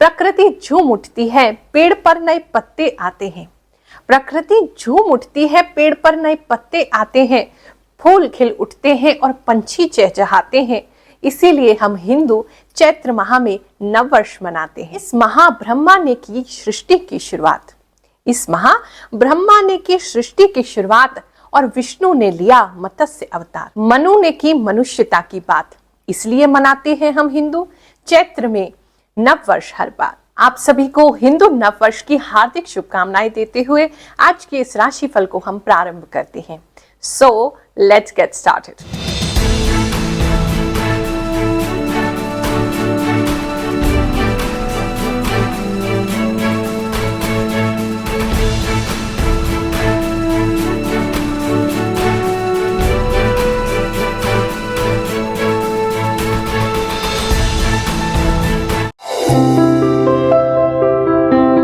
प्रकृति झूम उठती है, पेड़ पर नए पत्ते आते हैं। प्रकृति झूम उठती है, पेड़ पर नए पत्ते आते हैं, फूल खिल उठते हैं और पंछी चहचहाते हैं। इसीलिए हम हिंदू चैत्र माह में नववर्ष मनाते हैं। इस माह ब्रह्मा ने की सृष्टि की शुरुआत। इस माह ब्रह्मा ने की सृष्टि की शुरुआत और विष्णु ने लिया मत्स्य अवतार। मनु ने की मनुष्यता की बात। इसलिए मनाते हैं हम हिंदू चैत्र में नववर्ष हर बार। आप सभी को हिंदू नववर्ष की हार्दिक शुभकामनाएं देते हुए आज के इस राशिफल को हम प्रारंभ करते हैं। So let's get started.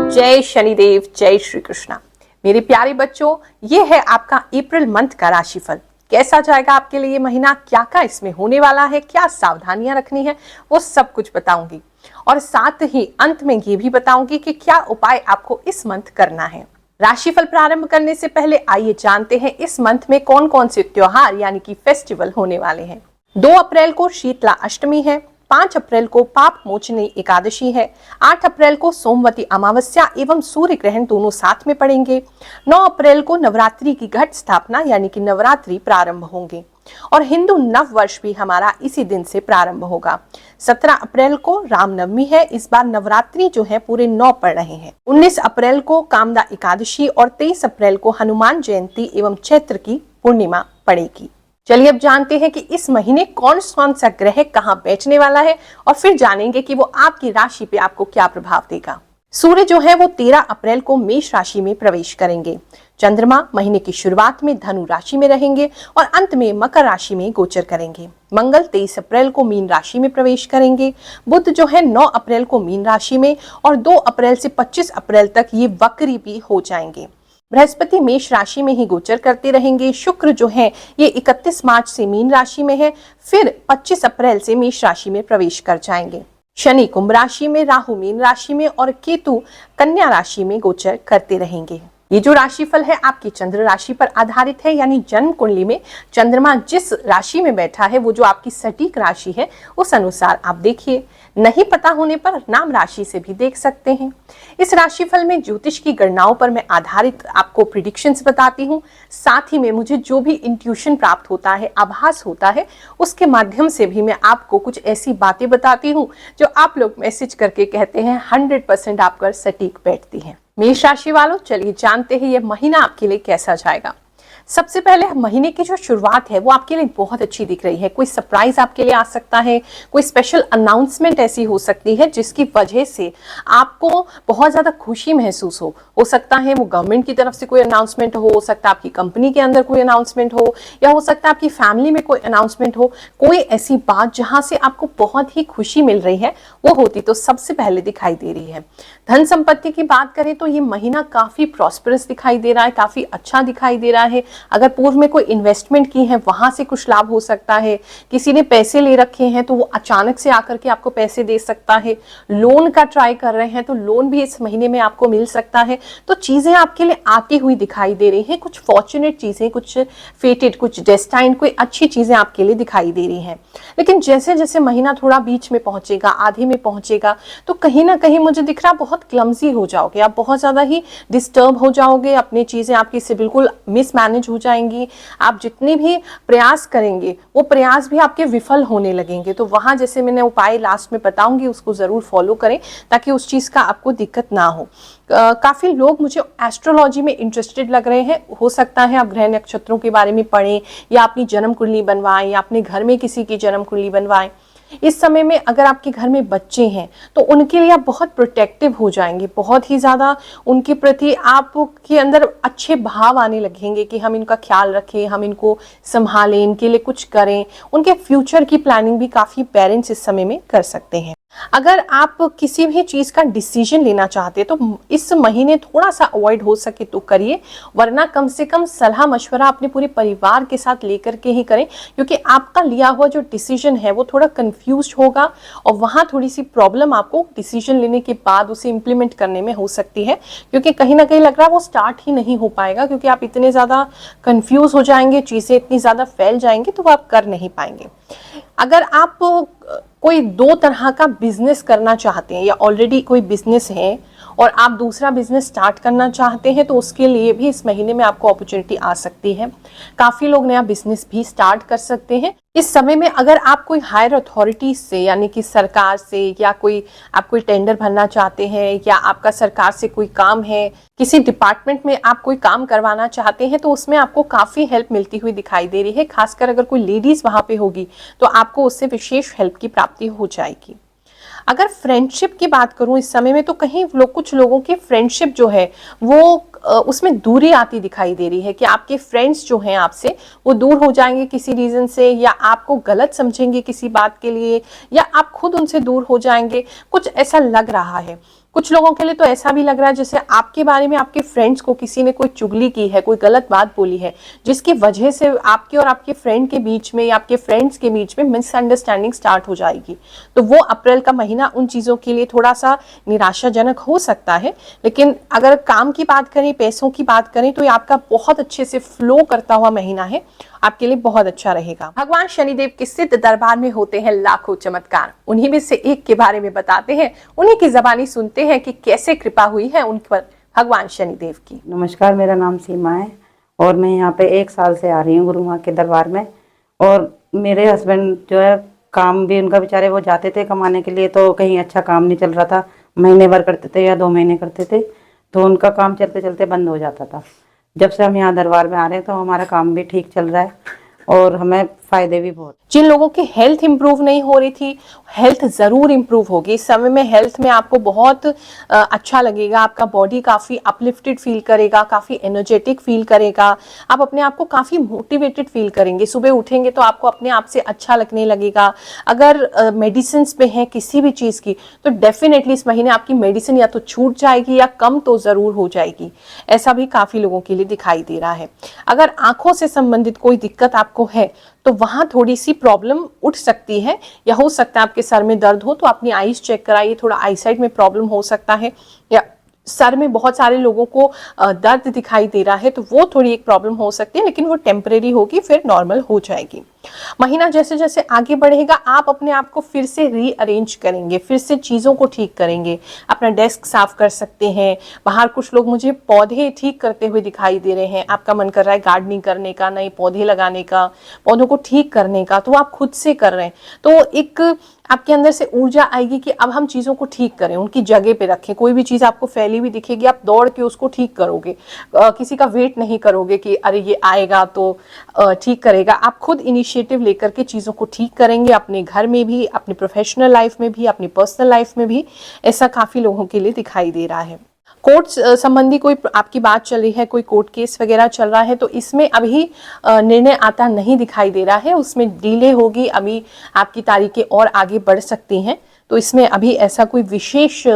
जय शनिदेव, जय श्री कृष्णा। मेरे प्यारे बच्चों, ये है आपका अप्रैल मंथ का राशिफल। कैसा जाएगा आपके लिए महीना, क्या क्या इसमें होने वाला है, क्या सावधानियां रखनी है, वो सब कुछ बताऊंगी। और साथ ही अंत में ये भी बताऊंगी कि क्या उपाय आपको इस मंथ करना है। राशिफल प्रारंभ करने से पहले आइए जानते हैं इस मंथ में कौन कौन से त्योहार यानी कि फेस्टिवल होने वाले हैं। 2 अप्रैल को शीतला अष्टमी है, 5 अप्रैल को पाप मोचनी एकादशी है, 8 अप्रैल को सोमवती अमावस्या एवं सूर्य ग्रहण दोनों साथ में पड़ेंगे, 9 अप्रैल को नवरात्रि की घट स्थापना यानी कि नवरात्रि प्रारंभ होंगे और हिंदू नव वर्ष भी हमारा इसी दिन से प्रारंभ होगा। 17 अप्रैल को रामनवमी है। इस बार नवरात्रि जो है पूरे 9 पड़ रहे हैं। 19 अप्रैल को कामदा एकादशी और 23 अप्रैल को हनुमान जयंती एवं चैत्र की पूर्णिमा पड़ेगी। चलिए अब जानते हैं कि इस महीने कौन कौन सा ग्रह कहां बैठने वाला है और फिर जानेंगे कि वो आपकी राशि पे आपको क्या प्रभाव देगा। सूर्य जो है वो 13 अप्रैल को मेष राशि में प्रवेश करेंगे। चंद्रमा महीने की शुरुआत में धनु राशि में रहेंगे और अंत में मकर राशि में गोचर करेंगे। मंगल 23 अप्रैल को मीन राशि में प्रवेश करेंगे। बुध जो है 9 अप्रैल को मीन राशि में और 2 अप्रैल से 25 अप्रैल तक ये वक्री भी हो जाएंगे। बृहस्पति मेष राशि में ही गोचर करते रहेंगे। शुक्र जो है ये 31 मार्च से मीन राशि में है, फिर 25 अप्रैल से मेष राशि में प्रवेश कर जाएंगे। शनि कुंभ राशि में, राहु मीन राशि में और केतु कन्या राशि में गोचर करते रहेंगे। ये जो राशिफल है आपकी चंद्र राशि पर आधारित है, यानी जन्म कुंडली में चंद्रमा जिस राशि में बैठा है वो जो आपकी सटीक राशि है उस अनुसार आप देखिए। नहीं पता होने पर नाम राशि से भी देख सकते हैं। इस राशिफल में ज्योतिष की गणनाओं पर मैं आधारित आपको प्रिडिक्शंस बताती हूँ। साथ ही में मुझे जो भी इंट्यूशन प्राप्त होता है, आभास होता है, उसके माध्यम से भी मैं आपको कुछ ऐसी बातें बताती हूँ जो आप लोग मैसेज करके कहते हैं 100% आपका सटीक बैठती है। मेष राशि वालों, चलिए जानते हैं ये महीना आपके लिए कैसा जाएगा। सबसे पहले महीने की जो शुरुआत है वो आपके लिए बहुत अच्छी दिख रही है। कोई सरप्राइज आपके लिए आ सकता है, कोई स्पेशल अनाउंसमेंट ऐसी हो सकती है जिसकी वजह से आपको बहुत ज्यादा खुशी महसूस हो सकता है वो गवर्नमेंट की तरफ से कोई अनाउंसमेंट हो सकता है आपकी कंपनी के अंदर कोई अनाउंसमेंट हो, या हो सकता है आपकी फैमिली में कोई अनाउंसमेंट हो। कोई ऐसी बात जहां से आपको बहुत ही खुशी मिल रही है वो होती तो सबसे पहले दिखाई दे रही है। धन संपत्ति की बात करें तो ये महीना काफी प्रॉस्परस दिखाई दे रहा है, काफी अच्छा दिखाई दे रहा है। अगर पूर्व में कोई इन्वेस्टमेंट की है वहां से कुछ लाभ हो सकता है। किसी ने पैसे ले रखे हैं तो वो अचानक से आकर के आपको पैसे दे सकता है। लोन का ट्राई कर रहे हैं तो लोन भी इस महीने में आपको मिल सकता है। तो चीजें आपके लिए आती हुई दिखाई दे रही हैं। कुछ फॉर्चुनेट चीजें, कुछ फेटेड, कुछ डेस्टाइन्ड, कोई अच्छी चीजें आपके लिए दिखाई दे रही हैं। लेकिन जैसे जैसे महीना थोड़ा बीच में पहुंचेगा, आधे में पहुंचेगा, तो कहीं ना कहीं मुझे दिख रहा बहुत क्लमजी हो जाओगे आप, बहुत ज्यादा ही डिस्टर्ब हो जाओगे। अपनी चीजें आपकी से बिल्कुल मिसमैनेज हो जाएंगी। आप जितने भी प्रयास करेंगे वो प्रयास भी आपके विफल होने लगेंगे। तो वहां जैसे मैंने उपाय लास्ट में बताऊंगी उसको जरूर फॉलो करें ताकि उस चीज का आपको दिक्कत ना हो। काफी लोग मुझे एस्ट्रोलॉजी में इंटरेस्टेड लग रहे हैं। हो सकता है आप ग्रह नक्षत्रों के बारे में पढ़ें या अपनी जन्म कुंडली बनवाएं या अपने घर में किसी की जन्म कुंडली बनवाएं। इस समय में अगर आपके घर में बच्चे हैं तो उनके लिए आप बहुत प्रोटेक्टिव हो जाएंगे। बहुत ही ज्यादा उनके प्रति आपके अंदर अच्छे भाव आने लगेंगे कि हम इनका ख्याल रखें, हम इनको संभालें, इनके लिए कुछ करें। उनके फ्यूचर की प्लानिंग भी काफी पेरेंट्स इस समय में कर सकते हैं। अगर आप किसी भी चीज का डिसीजन लेना चाहते हैं तो इस महीने थोड़ा सा अवॉइड हो सके तो करिए, वरना कम से कम सलाह मशवरा अपने पूरे परिवार के साथ लेकर के ही करें, क्योंकि आपका लिया हुआ जो डिसीजन है वो थोड़ा कंफ्यूज होगा और वहां थोड़ी सी प्रॉब्लम आपको डिसीजन लेने के बाद उसे इंप्लीमेंट करने में हो सकती है, क्योंकि कहीं ना कहीं लग रहा है वो स्टार्ट ही नहीं हो पाएगा, क्योंकि आप इतने ज्यादा कंफ्यूज हो जाएंगे, चीजें इतनी ज्यादा फैल जाएंगी तो वो आप कर नहीं पाएंगे। अगर आप कोई दो तरह का बिजनेस करना चाहते हैं या ऑलरेडी कोई बिजनेस है और आप दूसरा बिजनेस स्टार्ट करना चाहते हैं तो उसके लिए भी इस महीने में आपको अपॉर्चुनिटी आ सकती है। काफी लोग नया बिजनेस भी स्टार्ट कर सकते हैं इस समय में। अगर आप कोई हायर अथॉरिटी से यानी कि सरकार से या आप कोई टेंडर भरना चाहते हैं या आपका सरकार से कोई काम है, किसी डिपार्टमेंट में आप कोई काम करवाना चाहते हैं तो उसमें आपको काफी हेल्प मिलती हुई दिखाई दे रही है। खासकर अगर कोई लेडीज वहां पे होगी तो आपको उससे विशेष हेल्प की प्राप्ति हो जाएगी। अगर फ्रेंडशिप की बात करूं इस समय में तो कहीं कुछ लोगों की फ्रेंडशिप जो है वो उसमें दूरी आती दिखाई दे रही है कि आपके फ्रेंड्स जो हैं आपसे वो दूर हो जाएंगे किसी रीजन से, या आपको गलत समझेंगे किसी बात के लिए, या आप खुद उनसे दूर हो जाएंगे, कुछ ऐसा लग रहा है। कुछ लोगों के लिए तो ऐसा भी लग रहा है जैसे आपके बारे में आपके फ्रेंड्स को किसी ने कोई चुगली की है, कोई गलत बात बोली है, जिसकी वजह से आपके और आपके फ्रेंड के बीच में या आपके फ्रेंड्स के बीच में मिसअंडरस्टैंडिंग स्टार्ट हो जाएगी। तो वो अप्रैल का महीना उन चीजों के लिए थोड़ा सा निराशाजनक हो सकता है। लेकिन अगर काम की बात करें, पैसों की बात करें तो ये आपका बहुत अच्छे से फ्लो करता हुआ महीना है, आपके लिए बहुत अच्छा रहेगा। भगवान शनिदेव के सिद्ध दरबार में होते हैं लाखों चमत्कार, उन्हीं में से एक के बारे में बताते हैं, उन्हीं की जबानी सुनते हैं कि कैसे कृपा हुई है उन पर भगवान शनिदेव की। नमस्कार, मेरा नाम सीमा है और मैं यहाँ पे 1 साल से आ रही हूँ गुरु माँ के दरबार में। और मेरे हस्बैंड जो है काम भी उनका बेचारे वो जाते थे कमाने के लिए, तो कहीं अच्छा काम नहीं चल रहा था, महीने भर करते थे या 2 महीने करते थे, तो उनका काम चलते चलते बंद हो जाता था। जब से हम यहाँ दरबार में आ रहे हैं तो हमारा काम भी ठीक चल रहा है और हमें फायदे भी बहुत। जिन लोगों की हेल्थ इंप्रूव नहीं हो रही थी, हेल्थ जरूर इंप्रूव होगी इस समय में। हेल्थ में आपको बहुत अच्छा लगेगा, आपका बॉडी काफी अपलिफ्टेड फील करेगा, काफी एनर्जेटिक फील करेगा, आप अपने आप को काफी मोटिवेटेड फील करेंगे। सुबह उठेंगे तो आपको अपने आप से अच्छा लगने लगेगा। अगर मेडिसिन पे है किसी भी चीज की तो डेफिनेटली इस महीने आपकी मेडिसिन या तो छूट जाएगी या कम तो जरूर हो जाएगी, ऐसा भी काफी लोगों के लिए दिखाई दे रहा है। अगर आंखों से संबंधित कोई दिक्कत आपको है तो वहां थोड़ी सी प्रॉब्लम उठ सकती है, या हो सकता है आपके सर में दर्द हो तो अपनी आईज चेक कराइए, थोड़ा आईसाइट में प्रॉब्लम हो सकता है, या सर में बहुत सारे लोगों को दर्द दिखाई दे रहा है तो वो थोड़ी एक प्रॉब्लम हो सकती है, लेकिन वो टेम्परेरी होगी, फिर नॉर्मल हो जाएगी। महीना जैसे जैसे आगे बढ़ेगा आप अपने आप को फिर से रीअरेंज करेंगे, फिर से चीज़ों को ठीक करेंगे, अपना डेस्क साफ कर सकते हैं। बाहर कुछ लोग मुझे पौधे ठीक करते हुए दिखाई दे रहे हैं, आपका मन कर रहा है गार्डनिंग करने का, नए पौधे लगाने का, पौधों को ठीक करने का, तो आप खुद से कर रहे हैं तो एक आपके अंदर से ऊर्जा आएगी कि अब हम चीज़ों को ठीक करें, उनकी जगह पे रखें। कोई भी चीज़ आपको फैली हुई दिखेगी आप दौड़ के उसको ठीक करोगे, किसी का वेट नहीं करोगे कि अरे ये आएगा तो ठीक करेगा। आप खुद इनिशिएटिव लेकर के चीज़ों को ठीक करेंगे, अपने घर में भी, अपनी प्रोफेशनल लाइफ में भी, अपनी पर्सनल लाइफ में भी। ऐसा काफ़ी लोगों के लिए दिखाई दे रहा है। कोर्ट संबंधी कोई आपकी बात चल रही है, कोई कोर्ट केस वगैरह चल रहा है तो इसमें अभी निर्णय आता नहीं दिखाई दे रहा है, उसमें डिले होगी, अभी आपकी तारीखें और आगे बढ़ सकती हैं। तो इसमें अभी ऐसा कोई विशेष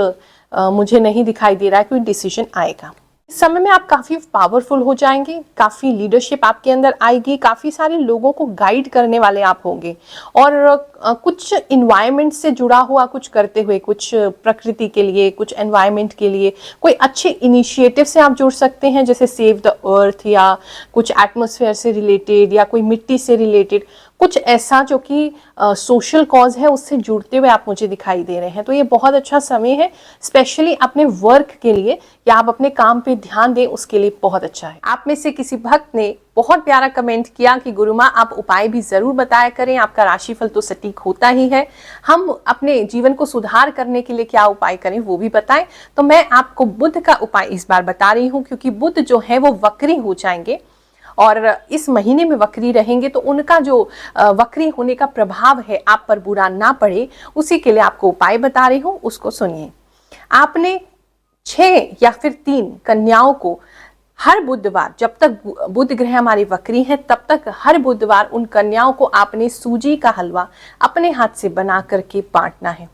मुझे नहीं दिखाई दे रहा है कोई डिसीजन आएगा। इस समय में आप काफ़ी पावरफुल हो जाएंगे, काफ़ी लीडरशिप आपके अंदर आएगी, काफ़ी सारे लोगों को गाइड करने वाले आप होंगे, और कुछ इन्वायरमेंट से जुड़ा हुआ कुछ करते हुए, कुछ प्रकृति के लिए, कुछ एनवायरमेंट के लिए कोई अच्छे इनिशिएटिव से आप जुड़ सकते हैं, जैसे सेव द अर्थ या कुछ एटमॉस्फेयर से रिलेटेड या कोई मिट्टी से रिलेटेड कुछ ऐसा जो कि सोशल कॉज है उससे जुड़ते हुए आप मुझे दिखाई दे रहे हैं। तो ये बहुत अच्छा समय है, स्पेशली अपने वर्क के लिए या आप अपने काम पे ध्यान दें उसके लिए बहुत अच्छा है। आप में से किसी भक्त ने बहुत प्यारा कमेंट किया कि गुरु माँ आप उपाय भी जरूर बताया करें, आपका राशिफल तो सटीक होता ही है, हम अपने जीवन को सुधार करने के लिए क्या उपाय करें वो भी बताएं। तो मैं आपको बुध का उपाय इस बार बता रही हूँ, क्योंकि बुध जो है वो वक्री हो जाएंगे और इस महीने में वक्री रहेंगे, तो उनका जो वक्री होने का प्रभाव है आप पर बुरा ना पड़े, उसी के लिए आपको उपाय बता रही हूँ, उसको सुनिए। आपने 6 या फिर 3 कन्याओं को हर बुधवार, जब तक बुध ग्रह हमारी वक्री है तब तक हर बुधवार उन कन्याओं को आपने सूजी का हलवा अपने हाथ से बना करके बांटना है।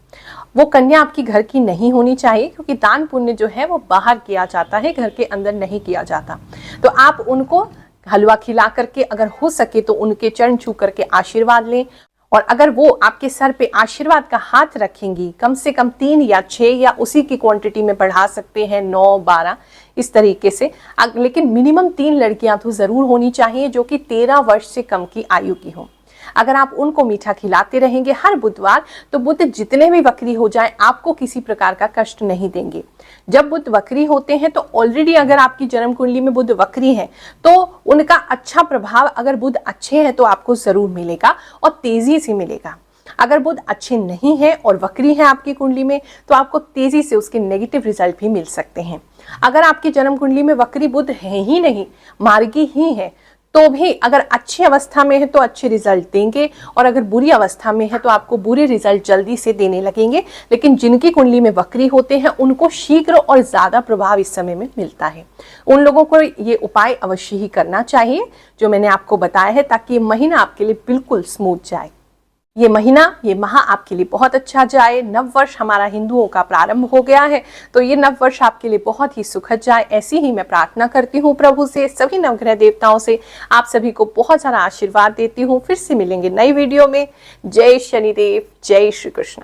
वो कन्या आपकी घर की नहीं होनी चाहिए, क्योंकि दान पुण्य जो है वो बाहर किया जाता है, घर के अंदर नहीं किया जाता। तो आप उनको हलवा खिला करके, अगर हो सके तो उनके चरण छू करके आशीर्वाद लें। और अगर वो आपके सर पे आशीर्वाद का हाथ रखेंगी, कम से कम 3 या 6 या उसी की क्वांटिटी में बढ़ा सकते हैं 9, 12 इस तरीके से, लेकिन मिनिमम 3 लड़कियां तो जरूर होनी चाहिए जो कि 13 वर्ष से कम की आयु की हो। अगर आप उनको मीठा खिलाते रहेंगे हर बुधवार, तो बुध जितने भी वक्री हो जाए आपको किसी प्रकार का कष्ट नहीं देंगे। जब बुध वक्री होते हैं तो ऑलरेडी अगर आपकी जन्म कुंडली में बुध वक्री है तो उनका अच्छा प्रभाव, अगर बुध अच्छे हैं तो आपको जरूर मिलेगा और तेजी से मिलेगा। अगर बुध अच्छे नहीं है और वक्री है आपकी कुंडली में तो आपको तेजी से उसके नेगेटिव रिजल्ट भी मिल सकते हैं। अगर आपकी जन्म कुंडली में वक्री बुध है ही नहीं, मार्गी ही है, तो भी अगर अच्छी अवस्था में है तो अच्छे रिजल्ट देंगे, और अगर बुरी अवस्था में है तो आपको बुरे रिजल्ट जल्दी से देने लगेंगे। लेकिन जिनकी कुंडली में वक्री होते हैं उनको शीघ्र और ज्यादा प्रभाव इस समय में मिलता है। उन लोगों को ये उपाय अवश्य ही करना चाहिए जो मैंने आपको बताया है, ताकि ये महीना आपके लिए बिल्कुल स्मूथ जाए। ये महीना, ये माह आपके लिए बहुत अच्छा जाए। नव वर्ष हमारा हिंदुओं का प्रारंभ हो गया है, तो ये नव वर्ष आपके लिए बहुत ही सुखद जाए, ऐसी ही मैं प्रार्थना करती हूँ प्रभु से, सभी नवग्रह देवताओं से। आप सभी को बहुत सारा आशीर्वाद देती हूँ। फिर से मिलेंगे नई वीडियो में। जय शनिदेव, जय श्री कृष्ण।